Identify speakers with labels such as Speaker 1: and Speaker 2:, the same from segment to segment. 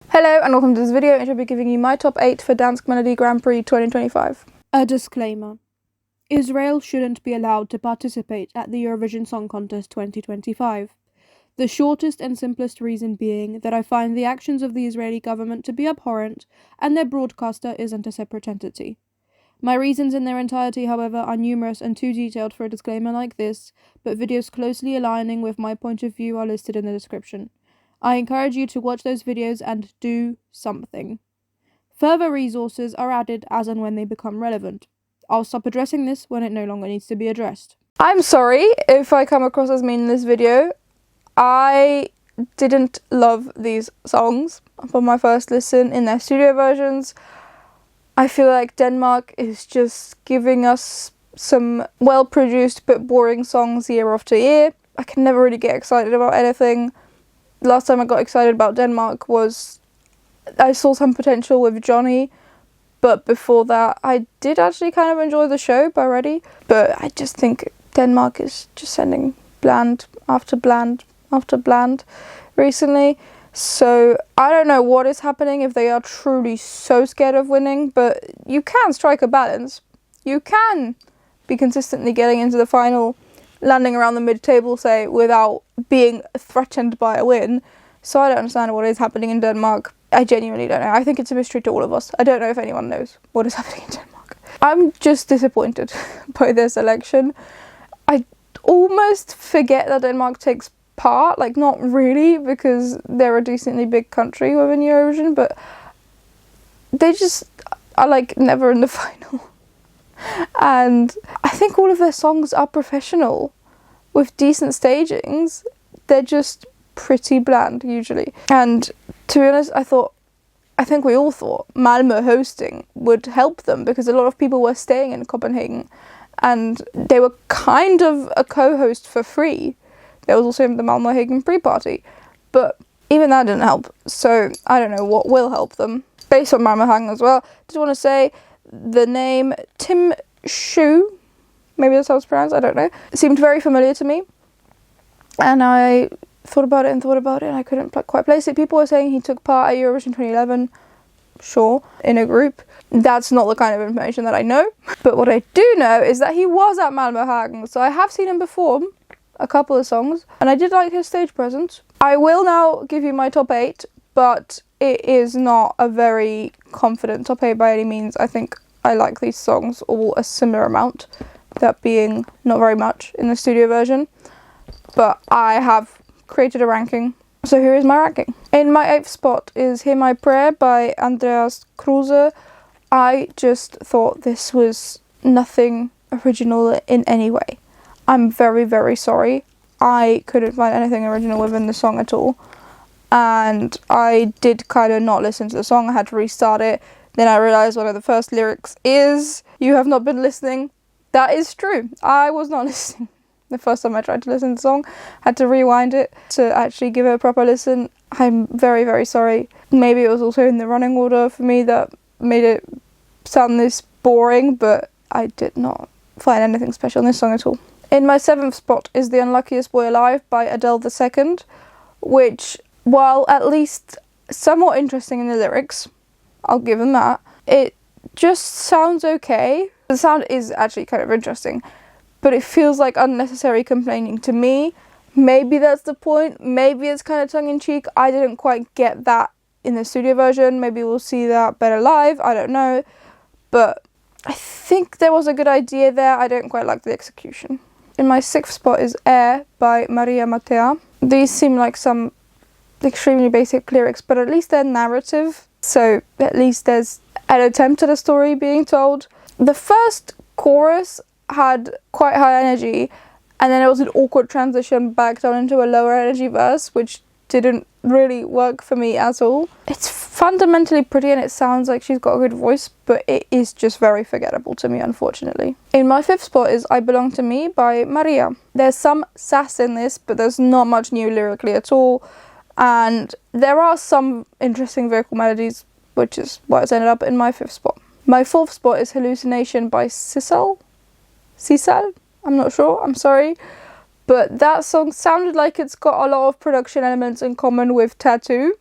Speaker 1: Hello and welcome to this video, which I'll be giving you my top 8 for Dansk Melodi Grand Prix 2025.
Speaker 2: A disclaimer. Israel shouldn't be allowed to participate at the Eurovision Song Contest 2025. The shortest and simplest reason being that I find the actions of the Israeli government to be abhorrent and their broadcaster isn't a separate entity. My reasons in their entirety, however, are numerous and too detailed for a disclaimer like this, but videos closely aligning with my point of view are listed in the description. I encourage you to watch those videos and do something. Further resources are added as and when they become relevant. I'll stop addressing this when it no longer needs to be addressed.
Speaker 1: I'm sorry if I come across as mean in this video. I didn't love these songs for my first listen in their studio versions. I feel like Denmark is just giving us some well-produced but boring songs year after year. I can never really get excited about anything. Last time I got excited about Denmark was I saw some potential with Johnny, but before that I did actually kind of enjoy the show by Ready, but I just think Denmark is just sending bland after bland after bland recently. So I don't know what is happening, if they are truly so scared of winning, but you can strike a balance. You can be consistently getting into the final, landing around the mid-table, say, without being threatened by a win. So I don't understand what is happening in Denmark. I genuinely don't know. I think it's a mystery to all of us. I don't know if anyone knows what is happening in Denmark. I'm just disappointed by their selection. I almost forget that Denmark takes part, like not really, because they're a decently big country within Eurovision, but they just are like never in the final. And I think all of their songs are professional with decent stagings. They're just pretty bland usually. And to be honest, I think we all thought Malmö hosting would help them, because a lot of people were staying in Copenhagen and they were kind of a co-host for free. There was also the Malmö pre-party, but even that didn't help. So I don't know what will help them. Based on Malmö as well, just want to say the name Tim Shu, maybe that's how it's pronounced, I don't know, seemed very familiar to me. And I thought about it and I couldn't quite place it. People were saying he took part at Eurovision 2011, sure, in a group. That's not the kind of information that I know. But what I do know is that he was at Malmö, so I have seen him perform a couple of songs, and I did like his stage presence. I will now give you my top 8, but it is not a very confident top 8 by any means. I think I like these songs all a similar amount, that being not very much in the studio version, but I have created a ranking. So here is my ranking. In my 8th spot is Hear My Prayer by Andreas Kruse. I just thought this was nothing original in any way. I'm very, very sorry. I couldn't find anything original within the song at all. And I did kind of not listen to the song. I had to restart it. Then I realised one of the first lyrics is, "You have not been listening." That is true. I was not listening. The first time I tried to listen to the song, had to rewind it to actually give it a proper listen. I'm very, very sorry. Maybe it was also in the running order for me that made it sound this boring, but I did not find anything special in this song at all. In my 7th spot is The Unluckiest Boy Alive by Adele II, which, while at least somewhat interesting in the lyrics, I'll give them that, it just sounds okay. The sound is actually kind of interesting, but it feels like unnecessary complaining to me. Maybe that's the point. Maybe it's kind of tongue-in-cheek. I didn't quite get that in the studio version. Maybe we'll see that better live. I don't know. But I think there was a good idea there. I don't quite like the execution. In my 6th spot is Air by Maria Mattea. These seem like some extremely basic lyrics, but at least they're narrative. So at least there's an attempt at a story being told. The first chorus had quite high energy, and then it was an awkward transition back down into a lower energy verse, which didn't really work for me at all. It's fundamentally pretty and it sounds like she's got a good voice, but it is just very forgettable to me, unfortunately. In my 5th spot is I Belong to Me by Maria. There's some sass in this, but there's not much new lyrically at all, and there are some interesting vocal melodies, which is why it's ended up in my 5th spot. My 4th spot is Hallucination by Sissal? I'm not sure, I'm sorry. But that song sounded like it's got a lot of production elements in common with Tattoo,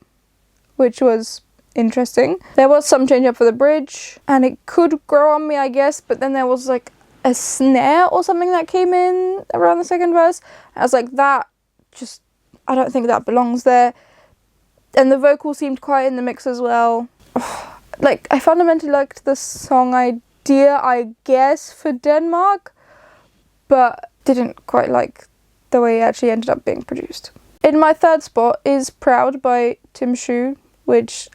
Speaker 1: which was interesting. There was some change up for the bridge, and it could grow on me, I guess, but then there was like a snare or something that came in around the second verse. I was like, I don't think that belongs there. And the vocal seemed quiet in the mix as well. Like, I fundamentally liked the song idea, I guess, for Denmark, but didn't quite like the way it actually ended up being produced. In my third spot is Proud by Tim Shu, which,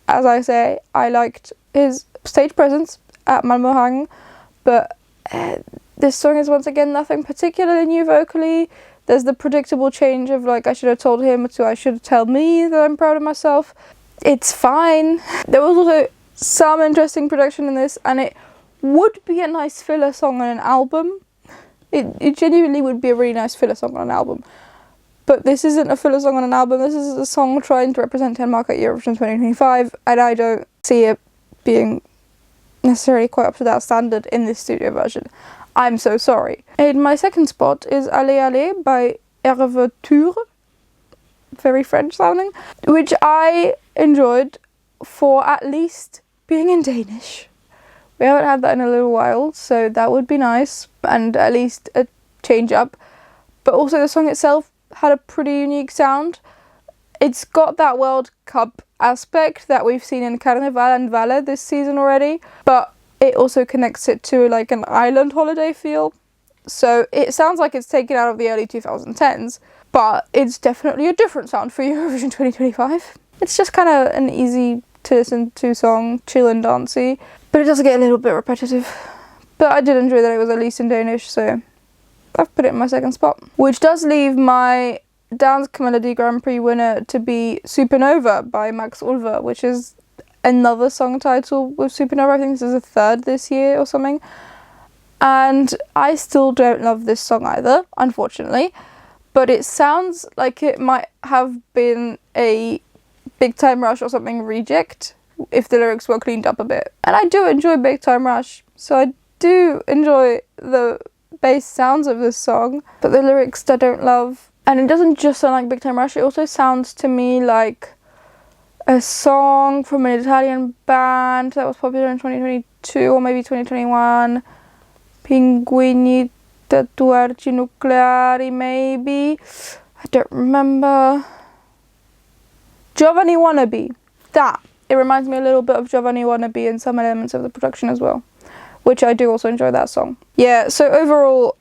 Speaker 1: as I say, I liked his stage presence at Malmöhang, but this song is once again nothing particularly new vocally. There's the predictable change of like, I should have told him to I should tell me that I'm proud of myself. It's fine. There was also some interesting production in this, and it would be a nice filler song on an album. It genuinely would be a really nice filler song on an album. But this isn't a filler song on an album. This is a song trying to represent Denmark at Eurovision 2025, and I don't see it being necessarily quite up to that standard in this studio version. I'm so sorry. In my second spot is Allez Allez by Hervé Tour, very French sounding, which I enjoyed for at least being in Danish. We haven't had that in a little while, so that would be nice, and at least a change up. But also the song itself had a pretty unique sound. It's got that World Cup aspect that we've seen in Carnival and Valle this season already, but it also connects it to like an island holiday feel. So it sounds like it's taken out of the early 2010s, but it's definitely a different sound for Eurovision 2025. It's just kind of an easy to listen to song, chill and dancey, but it does get a little bit repetitive. But I did enjoy that it was at least in Danish, so I've put it in my second spot. Which does leave my Dansk Melodi Grand Prix winner to be Supernova by Max Ulver, which is another song title with Supernova. I think this is a third this year or something. And I still don't love this song either, unfortunately. But it sounds like it might have been a Big Time Rush or something reject if the lyrics were cleaned up a bit. And I do enjoy Big Time Rush, so I do enjoy the bass sounds of this song, but the lyrics I don't love. And it doesn't just sound like Big Time Rush, it also sounds to me like a song from an Italian band that was popular in 2022 or maybe 2021. Pinguini Tatuaggi Nucleari, maybe. I don't remember. Giovanni Wannabe. That. It reminds me a little bit of Giovanni Wannabe in some elements of the production as well, which I do also enjoy that song. Yeah, so overall,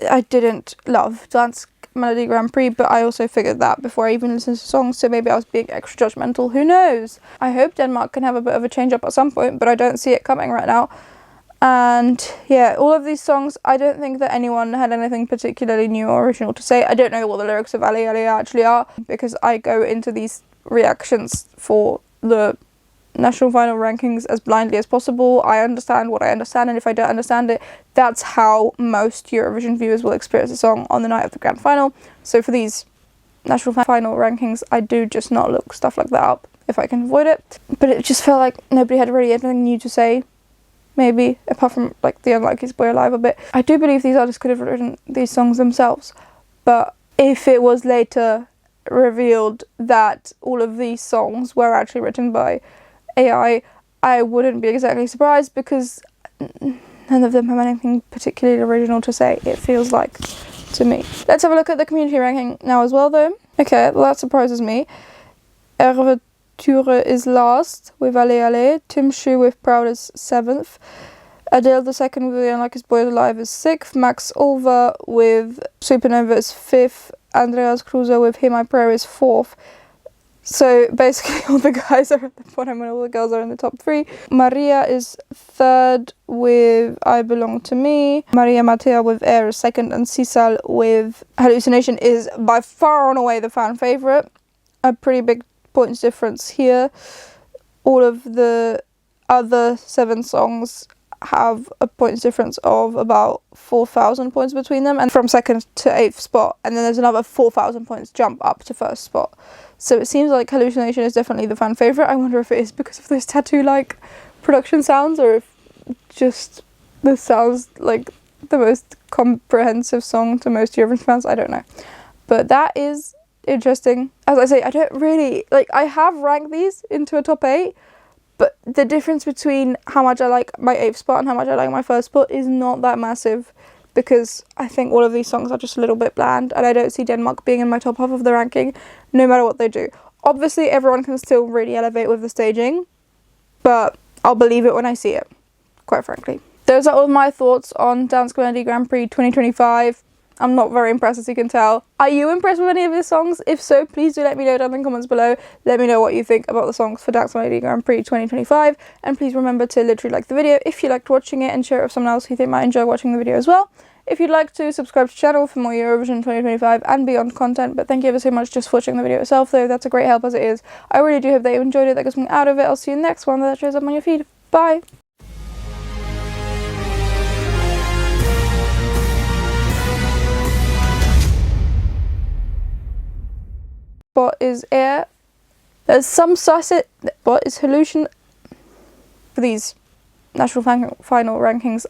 Speaker 1: I didn't love Dansk Melodi Grand Prix, but I also figured that before I even listened to songs, so maybe I was being extra judgmental, who knows? I hope Denmark can have a bit of a change up at some point, but I don't see it coming right now. And yeah, all of these songs, I don't think that anyone had anything particularly new or original to say. I don't know what the lyrics of Allez Allez actually are, because I go into these reactions for the national final rankings as blindly as possible. I understand what I understand, and if I don't understand it, that's how most Eurovision viewers will experience a song on the night of the grand final. So for these national final rankings, I do just not look stuff like that up if I can avoid it. But it just felt like nobody had really anything new to say, maybe, apart from like the Unlikeliest Boy Alive a bit. I do believe these artists could have written these songs themselves, but if it was later revealed that all of these songs were actually written by AI, I wouldn't be exactly surprised, because none of them have anything particularly original to say, it feels like to me. Let's have a look at the community ranking now as well though. Okay, well that surprises me. Hervé Tour is last with Allez Allez, Tim Shu with Proud is 7th, Adele the second with The Unlikeliest Boy Alive is 6th, Max Ulver with Supernova is 5th, Andreas Kruse with Hear My Prayer is 4th. So basically all the guys are at the bottom and all the girls are in the top 3. Maria is 3rd with I Belong to Me. Maria Mattea with Air is 2nd, and Sisal with Hallucination is by far and away the fan favourite. A pretty big points difference here. All of the other 7 songs have a points difference of about 4,000 points between them, and from 2nd to 8th spot, and then there's another 4,000 points jump up to 1st spot. So it seems like Hallucination is definitely the fan favourite. I wonder if it is because of those tattoo-like production sounds, or if just this sounds like the most comprehensive song to most Eurovision fans. I don't know. But that is interesting. as I say, I don't really, like, I have ranked these into a top 8, but the difference between how much I like my 8th spot and how much I like my 1st spot is not that massive, because I think all of these songs are just a little bit bland, and I don't see Denmark being in my top half of the ranking, no matter what they do. Obviously, everyone can still really elevate with the staging, but I'll believe it when I see it, quite frankly. Those are all my thoughts on Dansk Melodi Grand Prix 2025. I'm not very impressed, as you can tell. Are you impressed with any of his songs? If so, please do let me know down in the comments below. Let me know what you think about the songs for Dansk Melodi Grand Prix 2025. And please remember to literally like the video if you liked watching it, and share it with someone else who you think might enjoy watching the video as well. If you'd like to, subscribe to the channel for more Eurovision 2025 and beyond content. But thank you ever so much just for watching the video itself, though. That's a great help as it is. I really do hope that you enjoyed it, that got something out of it. I'll see you in the next one that shows up on your feed. Bye! What is air? There's some sausage. What is hallucin? For these national final rankings,